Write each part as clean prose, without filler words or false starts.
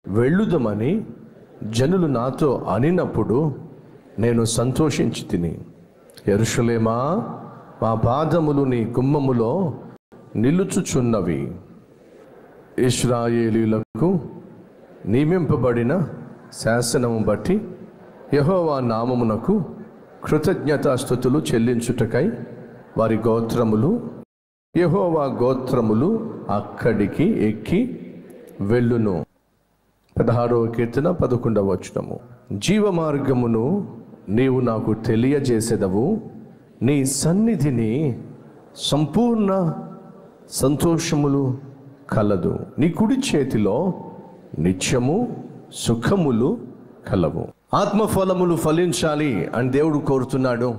వెళ్ళుదమని జనులు నాతో అనినప్పుడు నేను సంతోషించి తిని, యెరూషలేమా, మా పాదములు నీ గుమ్మములో నిలుచుచున్నవి. ఇశ్రాయేలీయులకు నియమింపబడిన శాసనము బట్టి యెహోవా నామమునకు కృతజ్ఞతాస్తుతులు చెల్లించుటకై వారి గోత్రములు, యెహోవా గోత్రములు అక్కడికి ఎక్కి వెళ్ళును. 16వ కీర్తన 11వ వచనము. జీవ మార్గమును నీవు నాకు తెలియజేసేదవు, నీ సన్నిధిని సంపూర్ణ సంతోషములు కలదు, నీ కుడి చేతిలో నిత్యము సుఖములు కలవు. ఆత్మఫలములు ఫలించాలి అని దేవుడు కోరుతున్నాడు.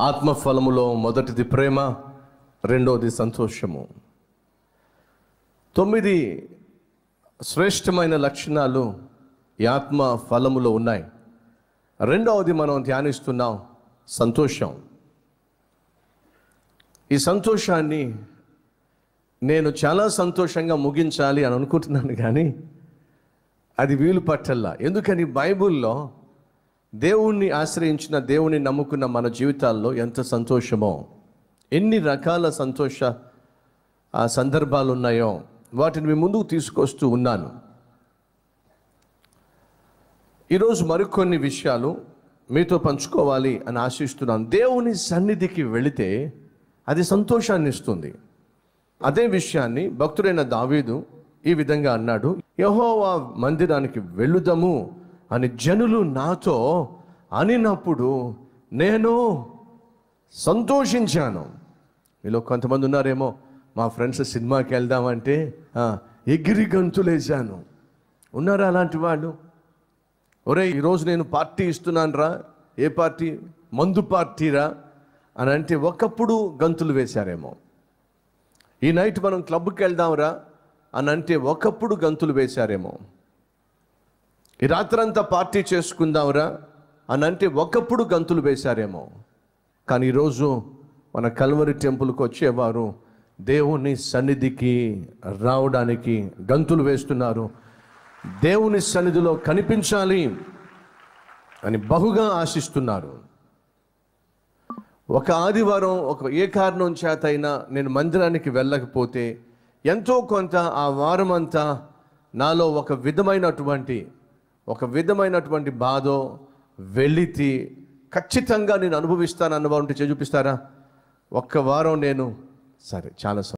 ఆత్మఫలములో మొదటిది ప్రేమ, రెండవది సంతోషము. 9 శ్రేష్టమైన లక్షణాలు ఈ ఆత్మ ఫలములో ఉన్నాయి. రెండవది మనం ధ్యానిస్తున్నాం, సంతోషం. ఈ సంతోషాన్ని నేను చాలా సంతోషంగా ముగించాలి అని అనుకుంటున్నాను, కానీ అది వీలు పట్టల్లా. ఎందుకని బైబిల్లో దేవుణ్ణి ఆశ్రయించిన, దేవుణ్ణి నమ్ముకున్న మన జీవితాల్లో ఎంత సంతోషమో, ఎన్ని రకాల సంతోష సందర్భాలు ఉన్నాయో వాటిని మీ ముందుకు తీసుకొస్తూ ఉన్నాను. ఈరోజు మరికొన్ని విషయాలు మీతో పంచుకోవాలి అని ఆశిస్తున్నాను. దేవుని సన్నిధికి వెళితే అది సంతోషాన్ని ఇస్తుంది. అదే విషయాన్ని భక్తుడైన దావీదు ఈ విధంగా అన్నాడు, యెహోవా మందిరానికి వెళ్ళుదము అని జనులు నాతో అనినప్పుడు నేను సంతోషించాను. మీలో కొంతమంది ఉన్నారేమో, మా ఫ్రెండ్స్ సినిమాకి వెళ్దామంటే ఎగిరి గంతులేశాను. ఉన్నారా అలాంటి వాళ్ళు? ఒరే, ఈరోజు నేను పార్టీ ఇస్తున్నాను రా. ఏ పార్టీ? మందు పార్టీరా అని అంటే ఒకప్పుడు గంతులు వేశారేమో. ఈ నైట్ మనం క్లబ్కి వెళ్దాంరా అని అంటే ఒకప్పుడు గంతులు వేశారేమో. ఈ రాత్రంతా పార్టీ చేసుకుందాంరా అని అంటే ఒకప్పుడు గంతులు వేశారేమో. కానీ ఈరోజు మన కల్వరి టెంపుల్కి వచ్చేవారు దేవుని సన్నిధికి రావడానికి గంతులు వేస్తున్నారు. దేవుని సన్నిధిలో కనిపించాలి అని బహుగా ఆశిస్తున్నారు. ఒక ఆదివారం ఏ కారణం చేత అయినా నేను మందిరానికి వెళ్ళకపోతే ఎంతో కొంత ఆ వారం అంతా నాలో ఒక విధమైనటువంటి బాధో వెలితి ఖచ్చితంగా నేను అనుభవిస్తాను అన్నవారు ఉంటే చూపిస్తారా? ఒక్క వారం నేను సరే చాలా